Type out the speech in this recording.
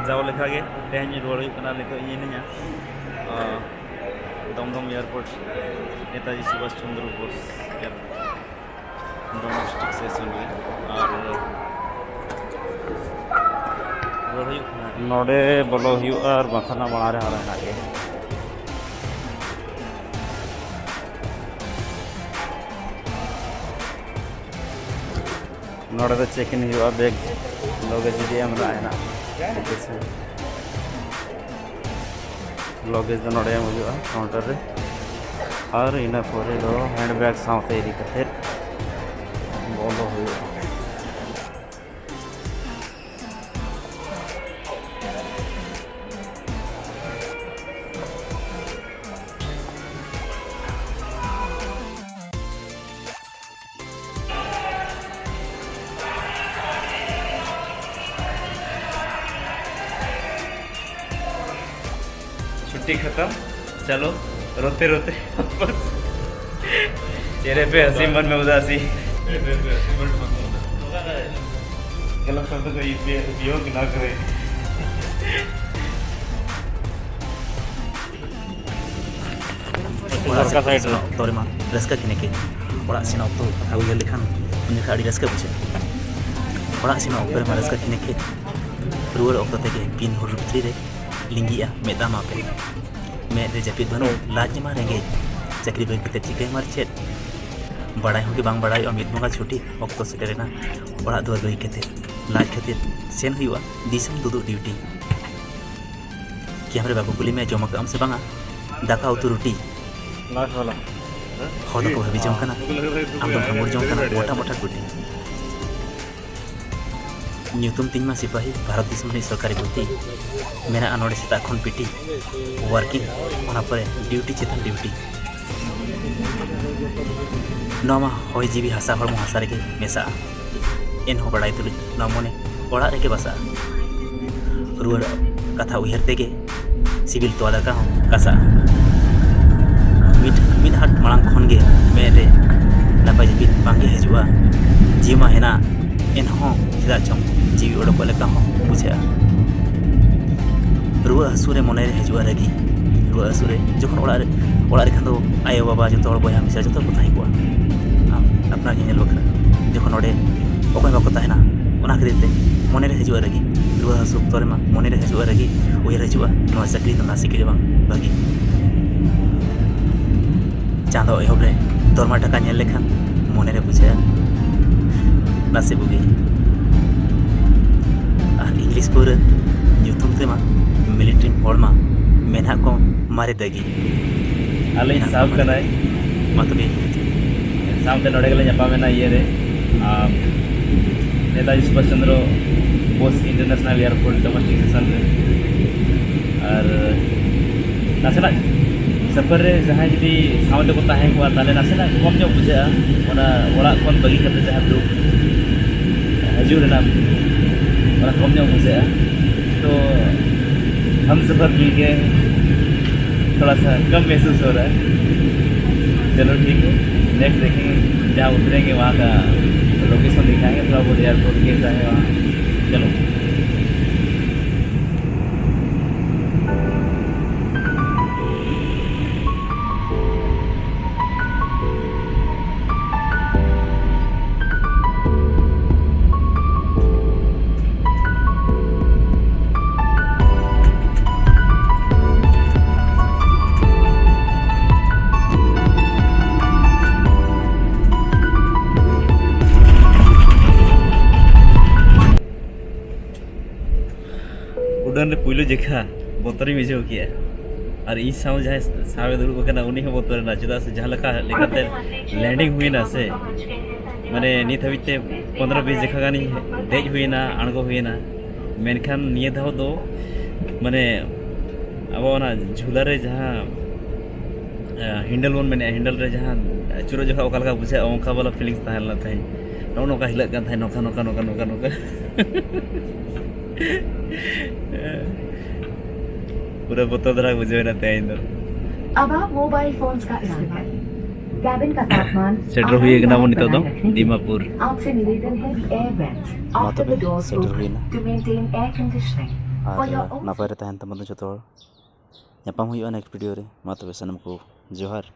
जाओ लेखा के तेहनी रुआड़ नितो इनिया Dumdum airport Netaji Subhash Chandra Bose domestic session और नोडे बोलो और बाखाना बना रहे हारा के नोडे तो चेक इन हुआ बैग लगेज दी एम रहा लगेज तो नोडे एम हुआ काउंटर रे और इना पोरे दो हैंड बैग साथे इदी कते बोलो हुआ छुट्टी खत्म चलो रोते रोते बस चेहरे पे हंसी मन में उदासी गलत शब्द का उपयोग ना करे तोरेमा रस्का किने के ओड़ा सिना तो आगु लेखान उन खाड़ी रस्का बुझे ओड़ा सिना ऊपर मा रस्का किने के रुवर ऑक्टो ते पिन हुर रुत्री रे लिंगिया मेदा मापे मैं रे जपित बनो लाज मा रेंगे चक्री बैग ते चिके मार चेत बड़ाई होगे बांग बड़ाई अमित मंगा छुट्टी ऑक्टो सेटेरेना ओड़ा दुआ दुई केते लाज खातिर सेन हुआ दिसम दुदु ड्यूटी कि हमरे बाबू कुली में जमा काम से बांगा दाका उतु रोटी लास्ट वाला होदा को हबी जम कना हम दम हमर जम कना मोटा मोटा गुटी न्यूतम तिनमा सिपाही भारत दिसम नि सरकारी भर्ती मेरा अनोडे सेता खन पिटी वर्किंग ओना परे ड्यूटी चेतन ड्यूटी नोमा होय जीवी हासा हरमो हासा रे के मेसा एन हो बड़ाई तुलि नमोने ओड़ा रे के बसा रुवर कथा उहर तेगे सिविल तोदा का कासा मिद हाट मांग खन गे मेरे नपाय जपित बांगे हजुआ जीमा हेना एन हो हिदा चम जीवी ओडो को लेका हो बुझा रुआ हसुरे मने रे हजुआ रगी रुआ हसुरे जखन ओड़ा रे खन दो आयो बाबा जतो हर बया मिसा जतो को थाई को अपना जेल बखरा जखन ओडे ओकय बाको ताहेना ओना खरीदते मने रे हजुआ रगी रुआ हसु तोरे मा मने रे हजुआ रगी ओय रे हजुआ नो सकरी तो नासी के जबांग बागी चांदो एहबरे दरमा टाका नेल लेखान मने रे बुझा नासे बुगी और इंग्लिश पूरे ᱧᱩᱛᱩᱢ तेमा मिलिट्री हॉर्मा मेना को मारे दगी आले साफ कनाय मतबी सामते नोडे गले ᱧᱟᱯᱟᱢ ᱮᱱᱟ ᱤᱭᱟᱹ रे Netaji Subhash Chandra Bose international airport domestic session रे और नासेना सफर रे जहां जदी सामते को ताहे को ताले नासेना कम जो बुझा ओना ओड़ा कोन बगी करते जहां दु हजूर ना ओना कम जो बुझा तो हम सफर मिल के थोड़ा सा कम महसूस हो रहा है चलो ठीक है नेक्स्ट देखेंगे जहाँ उतरेंगे वहाँ का लोकेशन दिखाएंगे थोड़ा बहुत एयरपोर्ट कैसा है वहाँ चलो उड़ान रे पुइलो जेखा बोतरी मिजो किया और ई साउ जहां सावे दुरु बकना उनी हो बोतर ना चदा से जहां लका लेखाते लैंडिंग हुई ना से माने नित हबिते 15-20 जेखा गानी देज हुई ना अणगो हुई ना मेनखान निये धाव दो माने अब ना झूला रे जहां हैंडल वन माने हैंडल रे जहां चुरो जखा ओकालका बुझे ओंका वाला फीलिंग्स ताहल ना थाई नोका हिलक कान थाई नोका नोका नोका नोका नोका पूरा बोतल धरा बुझे ना तें दो अब आप मोबाइल फोन्स का इस्तेमाल कैबिन का तापमान सेटर हुई एक नाम नितो दो दीमापुर आपसे निवेदन है air vents after the doors open to maintain air conditioning For your ᱟᱨ own ᱱᱟᱯᱟᱭ ᱨᱮ ᱛᱟᱦᱮᱱ ᱛᱟᱵᱚᱱ ᱡᱚᱛᱚ ᱦᱚᱲ ᱧᱟᱯᱟᱢ ᱦᱩᱭᱩᱜᱼᱟ ᱱᱮᱠᱥᱴ ᱵᱷᱤᱰᱤᱭᱳ ᱨᱮ ᱢᱟ ᱛᱚᱵᱮ ᱥᱟᱱᱟᱢ ᱠᱚ ᱡᱚᱦᱟᱨ